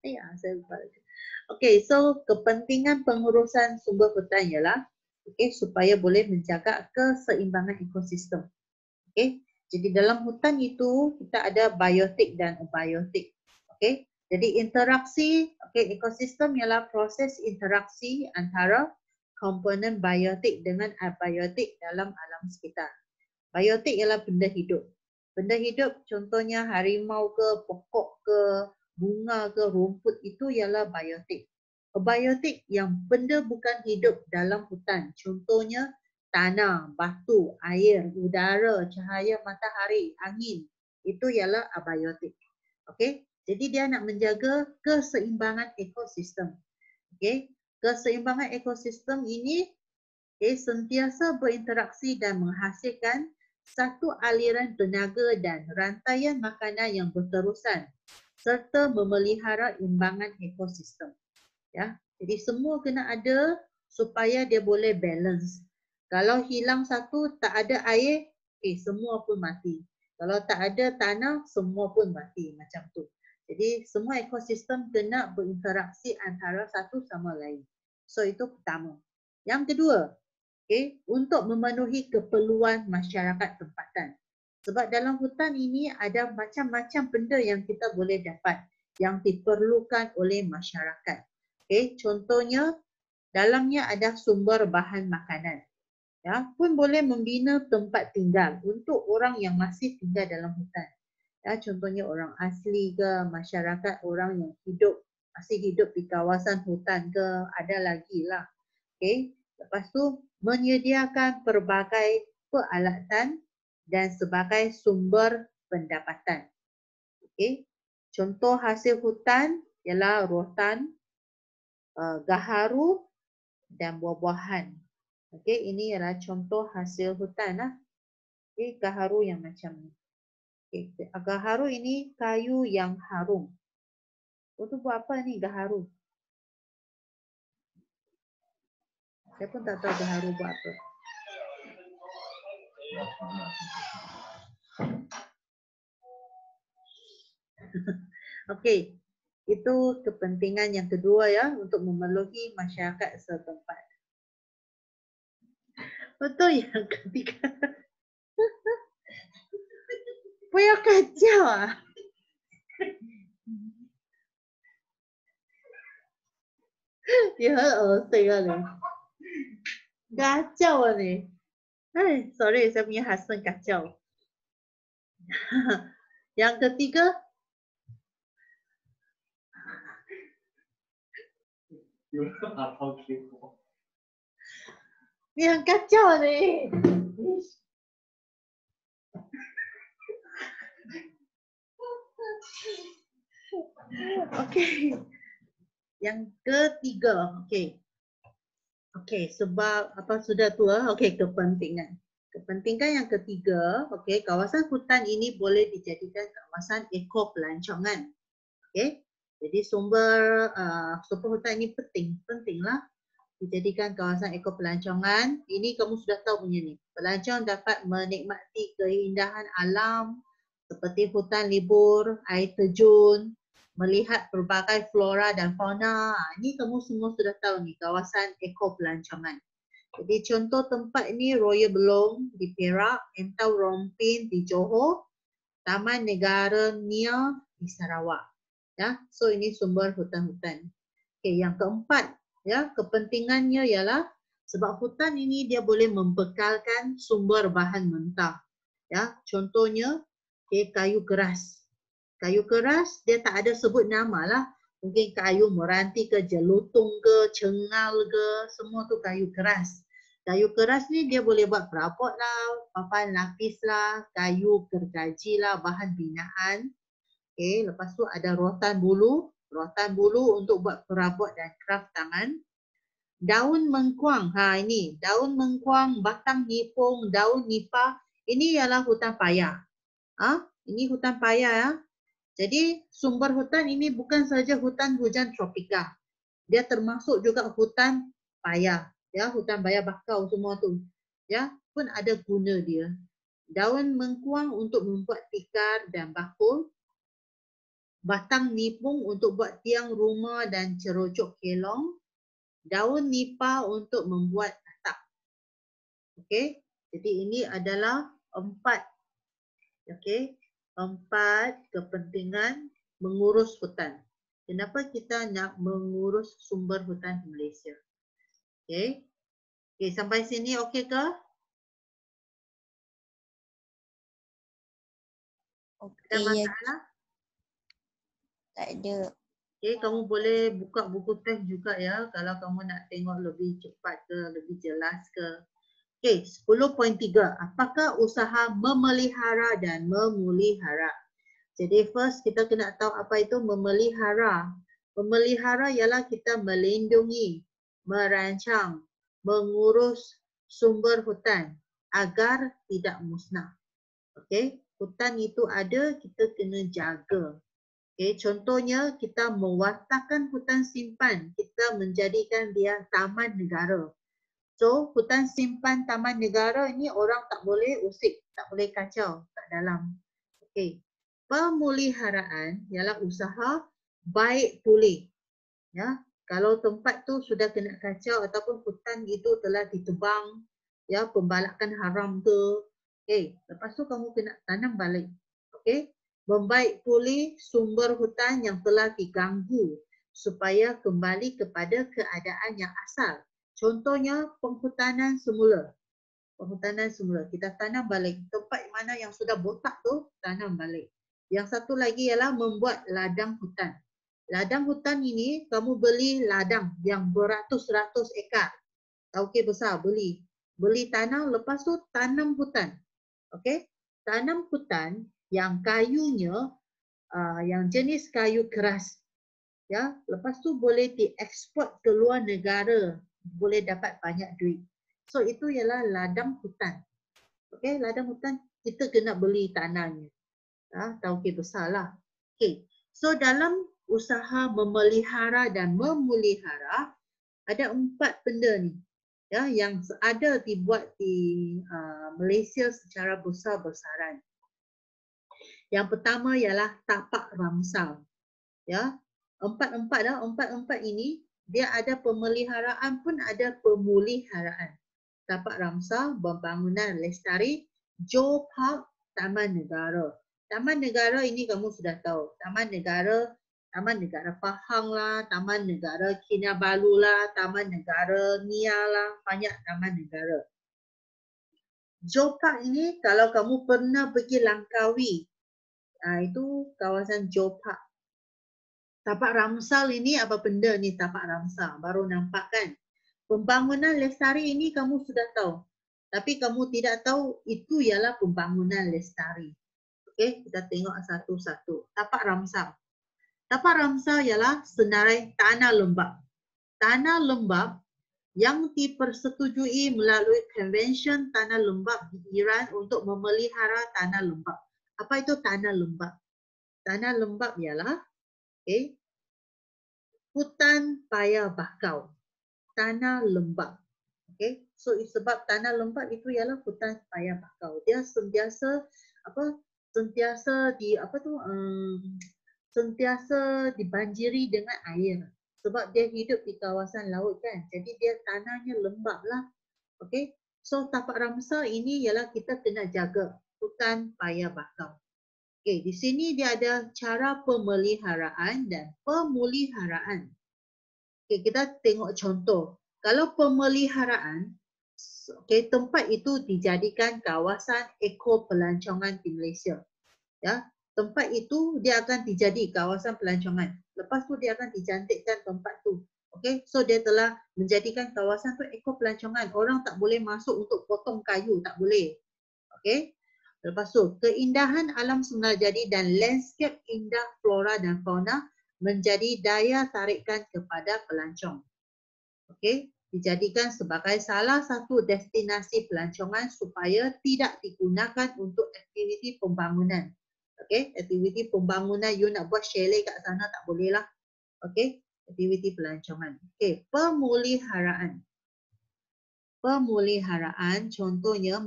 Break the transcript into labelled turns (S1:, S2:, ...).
S1: Ya, saya lupa. Okey, so kepentingan pengurusan sumber hutan ialah supaya boleh menjaga keseimbangan ekosistem. Okey. Jadi dalam hutan itu kita ada biotik dan abiotik. Okey. Jadi interaksi ekosistem ialah proses interaksi antara komponen biotik dengan abiotik dalam alam sekitar. Biotik ialah benda hidup. Benda hidup contohnya harimau ke, pokok ke, bunga ke, rumput itu ialah biotik. Abiotik yang benda bukan hidup dalam hutan. Contohnya tanah, batu, air, udara, cahaya matahari, angin. Itu ialah abiotik. Okey? Jadi dia nak menjaga keseimbangan ekosistem. Okey? Keseimbangan ekosistem ini sentiasa berinteraksi dan menghasilkan satu aliran tenaga dan rantaian makanan yang berterusan serta memelihara imbangan ekosistem. Ya, jadi semua kena ada supaya dia boleh balance. Kalau hilang satu, tak ada air, semua pun mati. Kalau tak ada tanah, semua pun mati macam tu. Jadi semua ekosistem kena berinteraksi antara satu sama lain. So itu pertama. Yang kedua, untuk memenuhi keperluan masyarakat tempatan. Sebab dalam hutan ini ada macam-macam benda yang kita boleh dapat yang diperlukan oleh masyarakat. Contohnya dalamnya ada sumber bahan makanan. Ya, pun boleh membina tempat tinggal untuk orang yang masih tinggal dalam hutan. Ya, contohnya orang asli ke, masyarakat orang yang masih hidup di kawasan hutan ke, ada lagi lah. Lepas tu menyediakan pelbagai peralatan dan sebagai sumber pendapatan. Contoh hasil hutan ialah rotan, gaharu dan buah-buahan. Ini ialah contoh hasil hutan lah. Gaharu yang macam ni. Gaharu ini kayu yang harum. Tu buat apa ni gaharu? Saya pun tak tahu gaharu buat apa. Okey, itu kepentingan yang kedua ya untuk memenuhi masyarakat setempat. Betul yang ketiga. Punya kacau ah. Dia tengah ni. Kacau ni. Sorry, saya punya husband kacau. Yang ketiga, yang kacau ni. Okey. Yang ketiga, okey. Okey, sebab apa sudah tua, okey, kepentingan. Kepentingan yang ketiga, okey, kawasan hutan ini boleh dijadikan kawasan ekopelancongan. Okey. Jadi sumber hutan ini pentinglah dijadikan kawasan ekopelancongan. Ini kamu sudah tahu punya ni. Pelancong dapat menikmati keindahan alam seperti hutan libur, air terjun, melihat pelbagai flora dan fauna. Ini kamu semua sudah tahu ni, kawasan ekopelancongan. Jadi contoh tempat ini Royal Belong di Perak, Entau Rompin di Johor, Taman Negara Nia di Sarawak. Ya, so ini sumber hutan-hutan. Okey, yang keempat, ya, kepentingannya ialah sebab hutan ini dia boleh membekalkan sumber bahan mentah. Ya, contohnya kayu keras. Kayu keras dia tak ada sebut nama lah. Mungkin kayu meranti ke, jelutung ke, cengal ke, semua tu kayu keras. Kayu keras ni dia boleh buat perabot lah, papan lapis lah, kayu gergaji lah, bahan binaan. Lepas tu ada rotan bulu. Rotan bulu untuk buat perabot dan kraft tangan. Daun mengkuang. Ini daun mengkuang, batang nipung, daun nipah. Ini ialah hutan paya. Ini hutan paya ya. Jadi sumber hutan ini bukan saja hutan hujan tropika. Dia termasuk juga hutan paya. Ya, hutan paya bakau semua tu. Ya, pun ada guna dia. Daun mengkuang untuk membuat tikar dan bakul. batang nipung untuk buat tiang rumah dan cerojok kelong, daun nipah untuk membuat atap. Okey, jadi ini adalah 4 kepentingan mengurus hutan. Kenapa kita nak mengurus sumber hutan di Malaysia? Okey. Okey, sampai sini okey ke? Ada
S2: Okey, ya,
S1: masalah?
S2: tak ada.
S1: Okey, kamu boleh buka buku teks juga ya kalau kamu nak tengok lebih cepat ke, lebih jelas ke. Okey, 10.3. Apakah usaha memelihara dan memulihara? Jadi first kita kena tahu apa itu memelihara. Memelihara ialah kita melindungi, merancang, mengurus sumber hutan agar tidak musnah. Okey, hutan itu ada, kita kena jaga. Okey, contohnya kita mewatakkan hutan simpan, kita menjadikan dia taman negara. So, hutan simpan taman negara ini orang tak boleh usik, tak boleh kacau kat dalam. Okey. Pemeliharaan ialah usaha baik pulih. Ya, kalau tempat tu sudah kena kacau ataupun hutan itu telah ditebang, ya, pembalakan haram ke, lepas tu kamu kena tanam balik. Okey, membaik pulih sumber hutan yang telah diganggu supaya kembali kepada keadaan yang asal. Contohnya penghutanan semula. Penghutanan semula, kita tanam balik. Tempat mana yang sudah botak tu, tanam balik. Yang satu lagi ialah membuat ladang hutan. Ladang hutan ini, kamu beli ladang yang beratus-ratus ekar. Okey, besar, beli. Beli tanah, lepas tu tanam hutan. Okey, tanam hutan yang kayunya, yang jenis kayu keras. Ya, lepas tu boleh dieksport ke luar negara. Boleh dapat banyak duit. So, itu ialah ladang hutan. Okey, ladang hutan kita kena beli tanahnya. Tauke besar lah. Okey, so dalam usaha memelihara dan memulihara ada 4 benda ni, ya, yang ada dibuat di Malaysia secara besar-besaran. Yang pertama ialah tapak ramsar. Ya, empat ini dia ada pemeliharaan pun ada pemuliharaan. Tapak ramsar, pembangunan lestari, Johor Park, Taman Negara. Taman Negara ini kamu sudah tahu. Taman Negara Pahang lah, Taman Negara Kinabalu lah, Taman Negara Nia lah, banyak taman negara. Johor Park ini kalau kamu pernah pergi Langkawi, itu kawasan Johor Park. Tapak ramsar ini apa benda ni tapak ramsar? Baru nampak kan? Pembangunan lestari ini kamu sudah tahu. Tapi kamu tidak tahu itu ialah pembangunan lestari. Okey, kita tengok satu-satu. Tapak ramsar. Tapak ramsar ialah senarai tanah lembap. Tanah lembap yang dipersetujui melalui Konvensyen Tanah Lembap di Iran untuk memelihara tanah lembap. Apa itu tanah lembap? Tanah lembap ialah hutan paya bakau. Tanah lembap. Okay, so sebab tanah lembap itu ialah hutan paya bakau. Dia sentiasa dibanjiri dengan air. Sebab dia hidup di kawasan laut kan. Jadi dia tanahnya lembap lah. Okay, so tapak ramsar ini ialah kita kena jaga hutan paya bakau. Okay, di sini dia ada cara pemeliharaan dan pemuliharaan. Okay, kita tengok contoh. Kalau pemeliharaan, tempat itu dijadikan kawasan ekopelancongan di Malaysia. Ya, tempat itu dia akan dijadi kawasan pelancongan. Lepas tu dia akan dicantikkan tempat tu. Okay, so dia telah menjadikan kawasan tu ekopelancongan. Orang tak boleh masuk untuk potong kayu, tak boleh. Okay. Lepas tu, keindahan alam semula jadi dan landscape indah flora dan fauna menjadi daya tarikan kepada pelancong. Okey, dijadikan sebagai salah satu destinasi pelancongan supaya tidak digunakan untuk aktiviti pembangunan. Okey, aktiviti pembangunan you nak buat chalet kat sana tak boleh lah. Okey, aktiviti pelancongan. Okey, pemuliharaan. Pemuliharaan contohnya